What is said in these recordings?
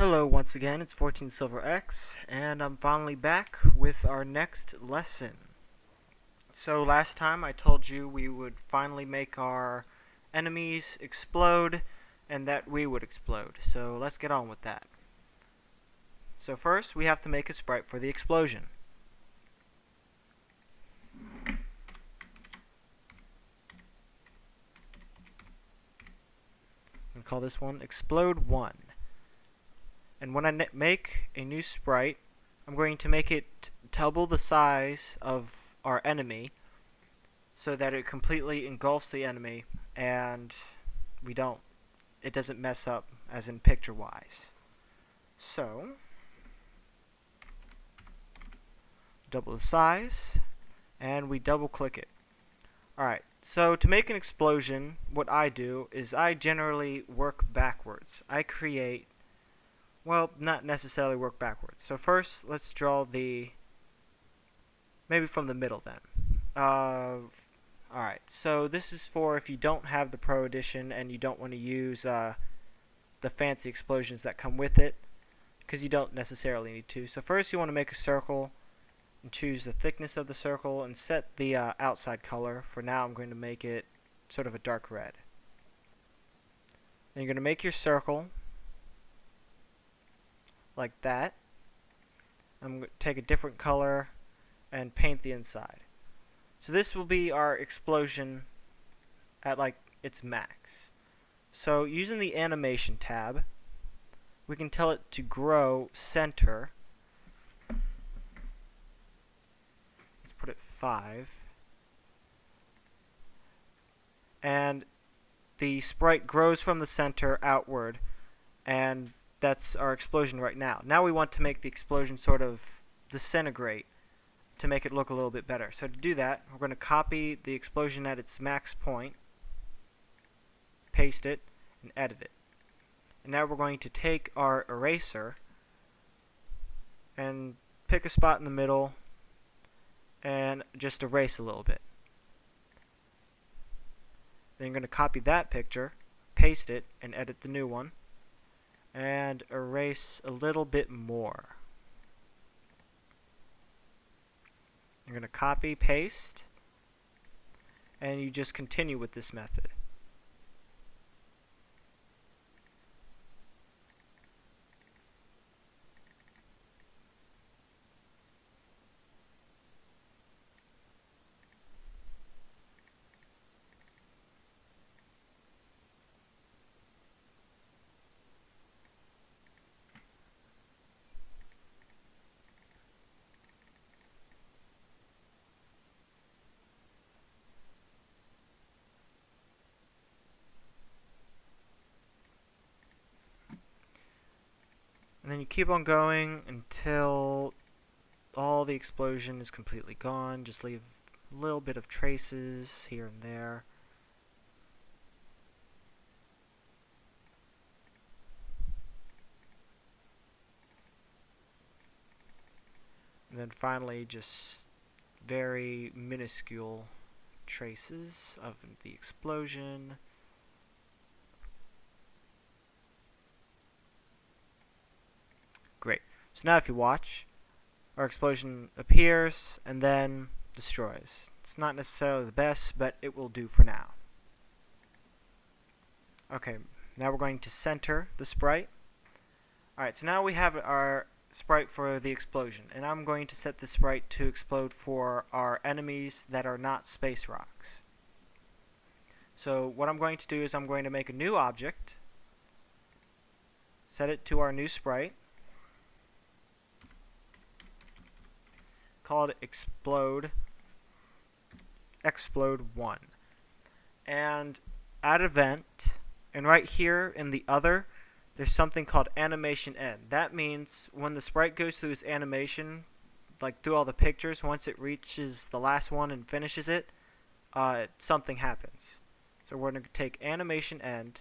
Hello once again, it's 14 Silver X, and I'm finally back with our next lesson. So last time I told you we would finally make our enemies explode, and that we would explode. So let's get on with that. So first we have to make a sprite for the explosion. And call this one Explode 1. And when I make a new sprite, I'm going to make it double the size of our enemy so that it completely engulfs the enemy and it doesn't mess up as in picture wise. So double the size and we double click it. Alright, so to make an explosion, what I do is I generally work backwards. I create, well, not necessarily work backwards. So first, let's draw maybe from the middle then. Alright, so this is for if you don't have the Pro Edition and you don't want to use the fancy explosions that come with it, because you don't necessarily need to. So first you want to make a circle and choose the thickness of the circle and set the outside color. For now I'm going to make it sort of a dark red. Then you're going to make your circle like that. I'm going to take a different color and paint the inside. So this will be our explosion at like its max. So using the animation tab, we can tell it to grow center. Let's put it 5. And the sprite grows from the center outward, and that's our explosion right now. Now we want to make the explosion sort of disintegrate to make it look a little bit better. So to do that, we're going to copy the explosion at its max point, paste it, and edit it. And now we're going to take our eraser and pick a spot in the middle and just erase a little bit. Then you're going to copy that picture, paste it, and edit the new one, and erase a little bit more. You're going to copy, paste, and you just continue with this method. And then you keep on going until all the explosion is completely gone. Just leave a little bit of traces here and there. And then finally just very minuscule traces of the explosion. Great. So now if you watch, our explosion appears and then destroys. It's not necessarily the best, but it will do for now. Okay, now we're going to center the sprite. Alright, so now we have our sprite for the explosion, and I'm going to set the sprite to explode for our enemies that are not space rocks. So what I'm going to do is I'm going to make a new object, set it to our new sprite, call it explode 1, and add event, and right here in the other there's something called animation end. That means when the sprite goes through its animation, like through all the pictures, once it reaches the last one and finishes it, something happens. So we're going to take animation end,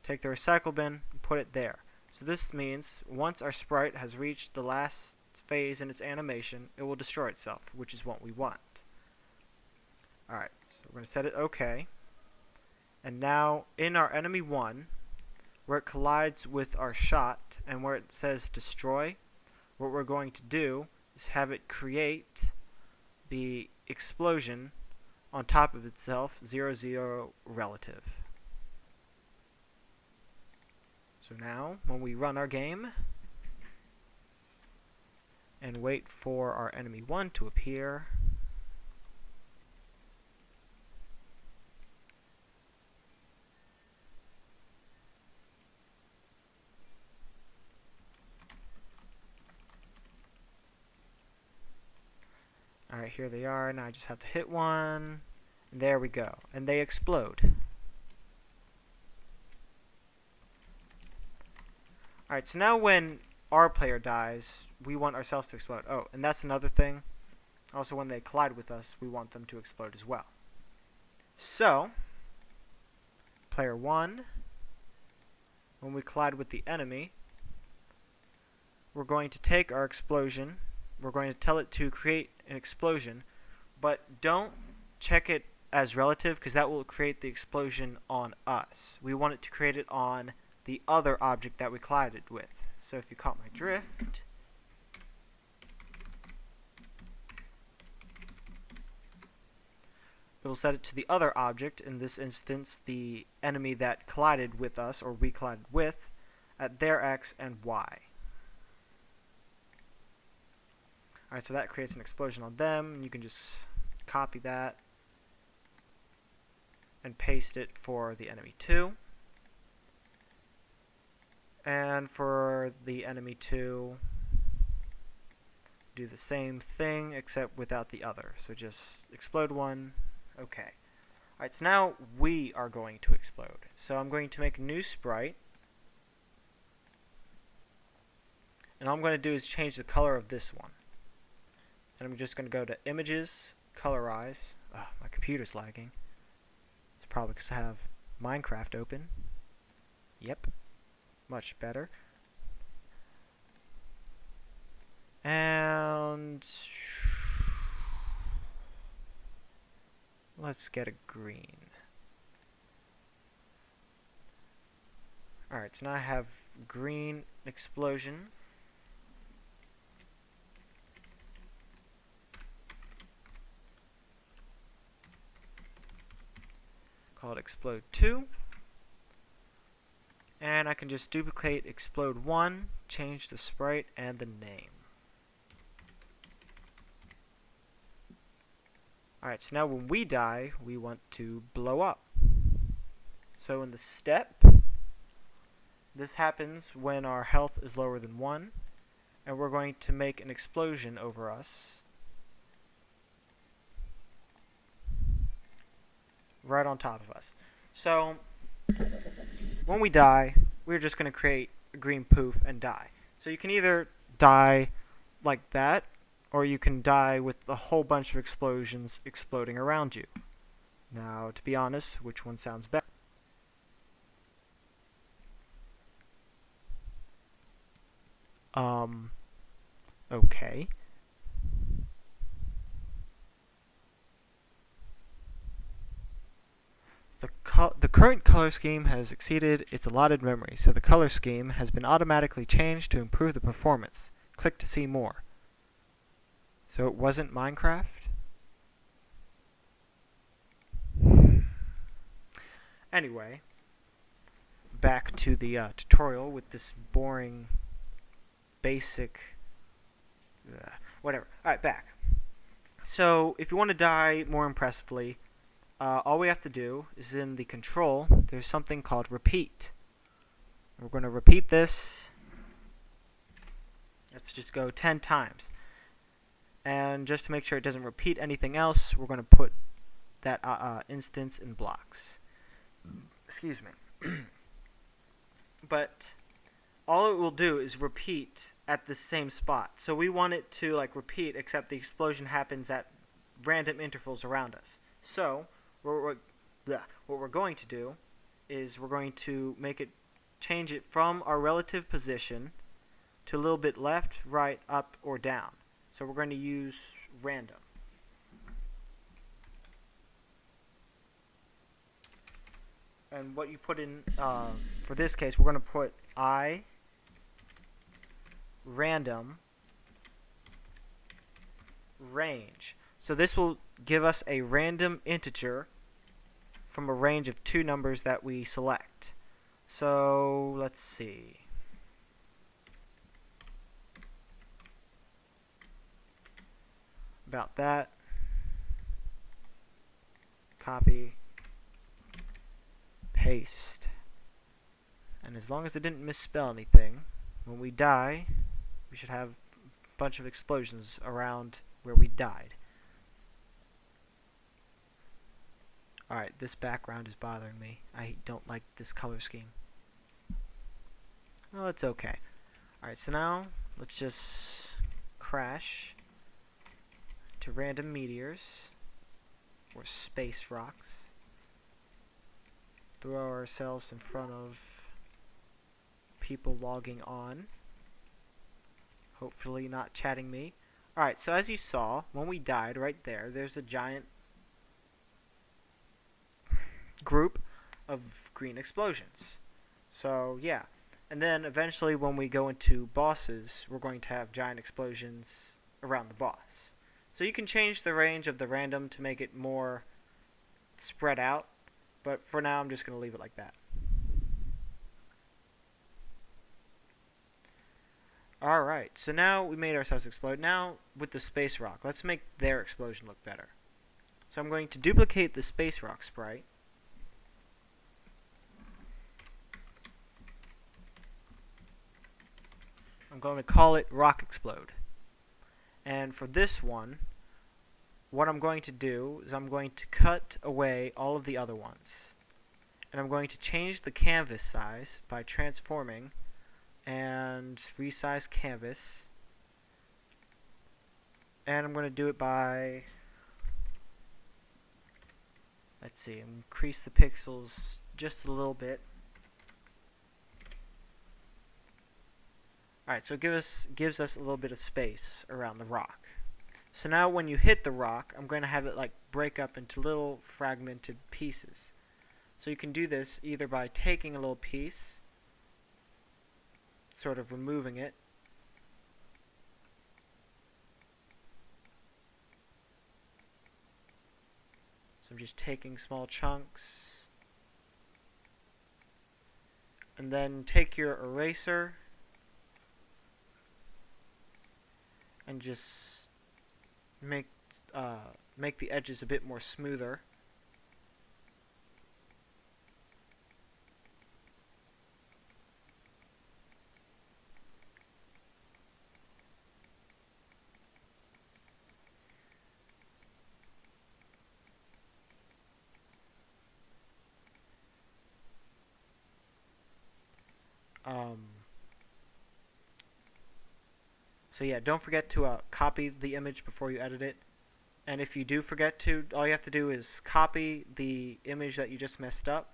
take the recycle bin, and put it there. So this means once our sprite has reached the last phase in its animation, it will destroy itself, which is what we want. Alright, so we're going to set it OK. And now in our enemy 1, where it collides with our shot and where it says destroy, what we're going to do is have it create the explosion on top of itself, 0, 0 relative. So now, when we run our game and wait for our enemy 1 to appear, alright, here they are. Now I just have to hit one. And there we go. And they explode. Alright, so now when our player dies, we want ourselves to explode. Oh, and that's another thing. Also, when they collide with us, we want them to explode as well. So, player 1, when we collide with the enemy, we're going to take our explosion. We're going to tell it to create an explosion, but don't check it as relative because that will create the explosion on us. We want it to create it on the other object that we collided with. So if you caught my drift, it will set it to the other object, in this instance the enemy that collided with us, or we collided with, at their X and Y. Alright, so that creates an explosion on them. You can just copy that and paste it for the enemy 2. And for the enemy 2, do the same thing except without the other. So just explode one. Okay. Alright, so now we are going to explode. So I'm going to make a new sprite. And all I'm going to do is change the color of this one. And I'm just going to go to Images, Colorize. Ugh, my computer's lagging. It's probably because I have Minecraft open. Yep. Much better. And let's get a green. Alright, so now I have green explosion. Call it explode 2. And I can just duplicate explode 1, change the sprite and the name. Alright, so now when we die, we want to blow up. So in the step, this happens when our health is lower than 1, and we're going to make an explosion over us. Right on top of us. So, when we die, we're just going to create a green poof and die. So you can either die like that, or you can die with a whole bunch of explosions exploding around you. Now, to be honest, which one sounds better? Okay. The current color scheme has exceeded its allotted memory, so the color scheme has been automatically changed to improve the performance. Click to see more. So it wasn't Minecraft? Anyway, back to the tutorial with this boring, basic, whatever. Alright, back. So, if you want to die more impressively, all we have to do is in the control, there's something called repeat. We're going to repeat this. Let's just go 10 times. And just to make sure it doesn't repeat anything else, we're going to put that instance in blocks. Excuse me. But all it will do is repeat at the same spot. So we want it to like repeat, except the explosion happens at random intervals around us. So what we're going to do is we're going to change it from our relative position to a little bit left, right, up, or down. So we're going to use random. And what you put in, for this case, we're going to put I random range. So this will give us a random integer from a range of two numbers that we select. So let's see. About that. Copy. Paste. And as long as it didn't misspell anything, when we die, we should have a bunch of explosions around where we died. Alright, this background is bothering me. I don't like this color scheme. Well, it's okay. Alright, so now let's just crash to random meteors or space rocks. Throw ourselves in front of people logging on. Hopefully not chatting me. Alright, so as you saw, when we died right there, there's a giant group of green explosions. So yeah, and then eventually when we go into bosses, we're going to have giant explosions around the boss. So you can change the range of the random to make it more spread out, but for now I'm just going to leave it like that. Alright, so now we made ourselves explode. Now with the space rock, let's make their explosion look better. So I'm going to duplicate the space rock sprite. I'm going to call it Rock Explode. And for this one, what I'm going to do is I'm going to cut away all of the other ones. And I'm going to change the canvas size by transforming and resize canvas. And I'm going to do it by, let's see, increase the pixels just a little bit. Alright, so it gives us a little bit of space around the rock. So now when you hit the rock, I'm going to have it like break up into little fragmented pieces. So you can do this either by taking a little piece, sort of removing it, so I'm just taking small chunks, and then take your eraser and just make the edges a bit more smoother. So yeah, don't forget to copy the image before you edit it. And if you do forget to, all you have to do is copy the image that you just messed up,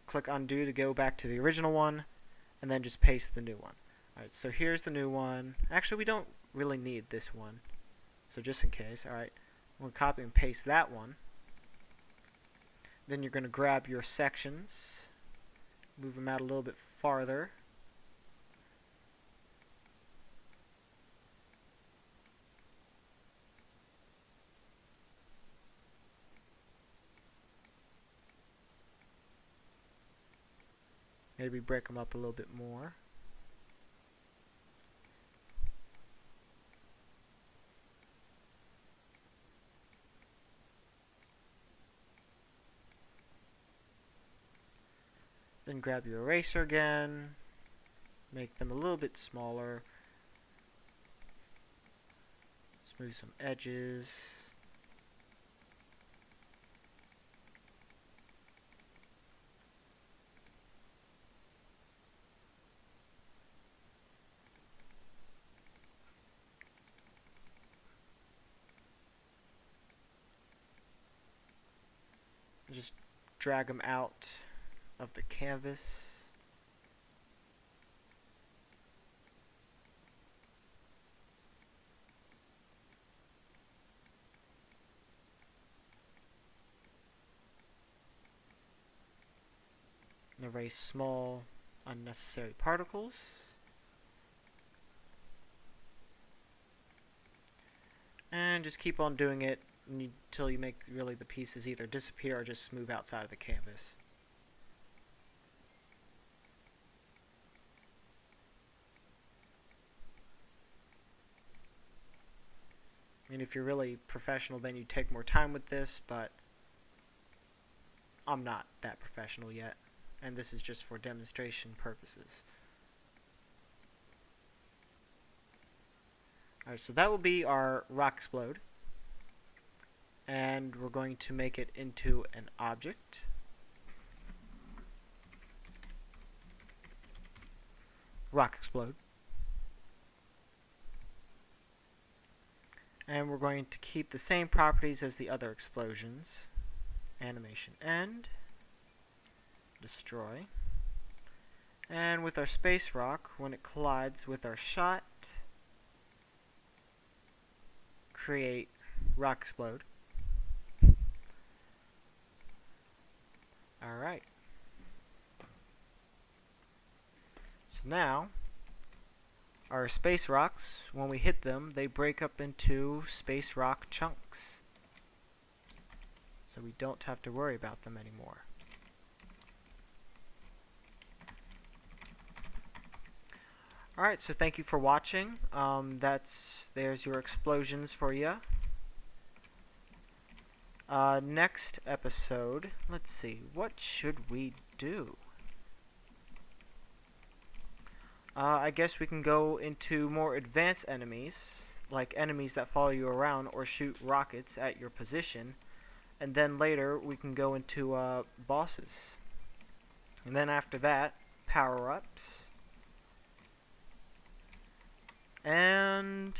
click undo to go back to the original one, and then just paste the new one. Alright, so here's the new one. Actually, we don't really need this one, so just in case. Alright, we'll copy and paste that one. Then you're going to grab your sections, move them out a little bit farther. Maybe break them up a little bit more. Then grab your eraser again, make them a little bit smaller, smooth some edges. Just drag them out of the canvas. Erase small unnecessary particles. And just keep on doing it until you make really the pieces either disappear or just move outside of the canvas. I mean, if you're really professional, then you take more time with this, but I'm not that professional yet, and this is just for demonstration purposes. Alright, so that will be our rock explode, and we're going to make it into an object. Rock explode. And we're going to keep the same properties as the other explosions. Animation end. Destroy. And with our space rock, when it collides with our shot, create rock explode. Alright. So now, our space rocks, when we hit them, they break up into space rock chunks. So we don't have to worry about them anymore. Alright, so thank you for watching. There's your explosions for you. Next episode, let's see, what should we do? I guess we can go into more advanced enemies, like enemies that follow you around or shoot rockets at your position, and then later we can go into bosses. And then after that, power-ups. And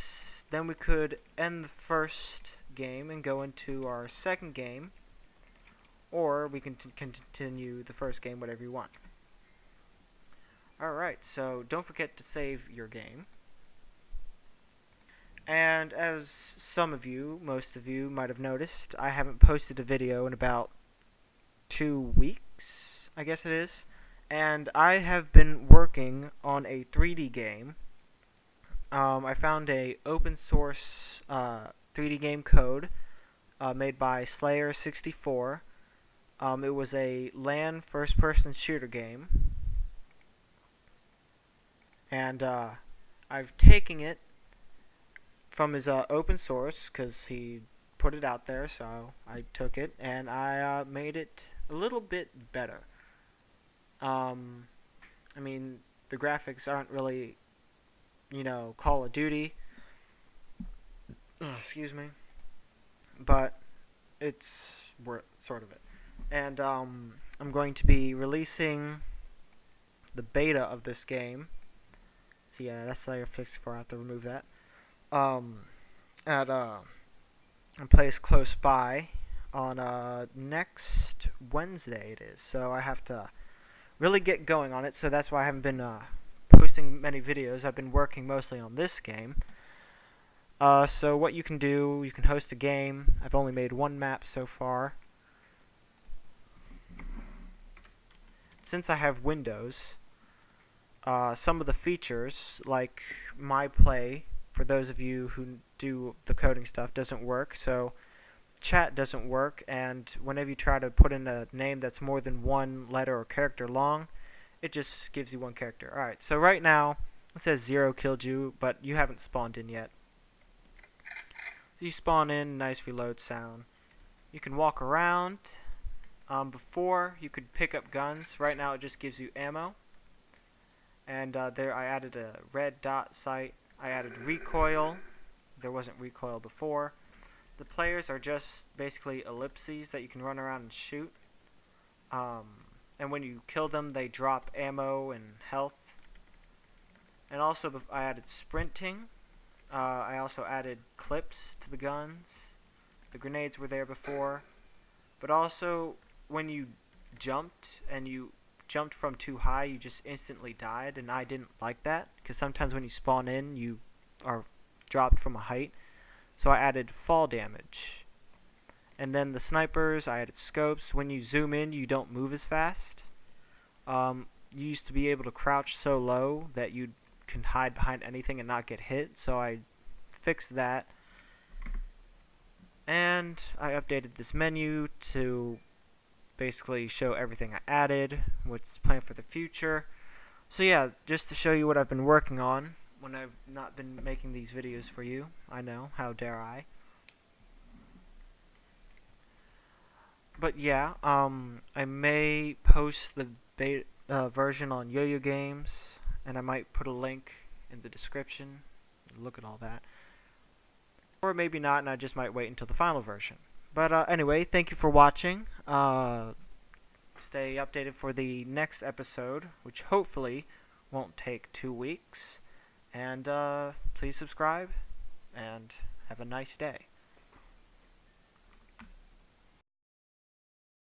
then we could end the first game and go into our second game, or we can continue the first game, whatever you want. Alright, so don't forget to save your game. And as some of you, most of you, might have noticed, I haven't posted a video in about 2 weeks, I guess it is. And I have been working on a 3D game. I found a open source 3D game code made by Slayer64. It was a LAN first-person shooter game. And I've taken it from his open source because he put it out there, so I took it and I made it a little bit better. I mean, the graphics aren't really, you know, Call of Duty. Excuse me. But it's sort of it. And I'm going to be releasing the beta of this game. So yeah, that's Slayer 64. I have to remove that. At a place close by on next Wednesday it is. So I have to really get going on it. So that's why I haven't been posting many videos. I've been working mostly on this game. So what you can do, you can host a game. I've only made one map so far. Since I have Windows, some of the features, like My Play, for those of you who do the coding stuff, doesn't work. So chat doesn't work, and whenever you try to put in a name that's more than one letter or character long, it just gives you one character. Alright, so right now, it says 0 killed you, but you haven't spawned in yet. You spawn in, nice reload sound. You can walk around. Before, you could pick up guns. Right now, it just gives you ammo. And there I added a red dot sight. I added recoil. There wasn't recoil before. The players are just basically ellipses that you can run around and shoot. And when you kill them, they drop ammo and health. And also, I added sprinting. I also added clips to the guns. The grenades were there before. But also, when you jumped and you jumped from too high, you just instantly died, and I didn't like that because sometimes when you spawn in, you are dropped from a height. So I added fall damage. And then the snipers, I added scopes. When you zoom in, you don't move as fast. You used to be able to crouch so low that you can hide behind anything and not get hit, so I fixed that. And I updated this menu to basically show everything I added, what's planned for the future. So yeah, just to show you what I've been working on when I've not been making these videos for you. I know, how dare I. But yeah, I may post the beta version on Yo-Yo Games, and I might put a link in the description. Look at all that. Or maybe not, and I just might wait until the final version. But anyway, thank you for watching. Stay updated for the next episode, which hopefully won't take 2 weeks. And please subscribe, and have a nice day.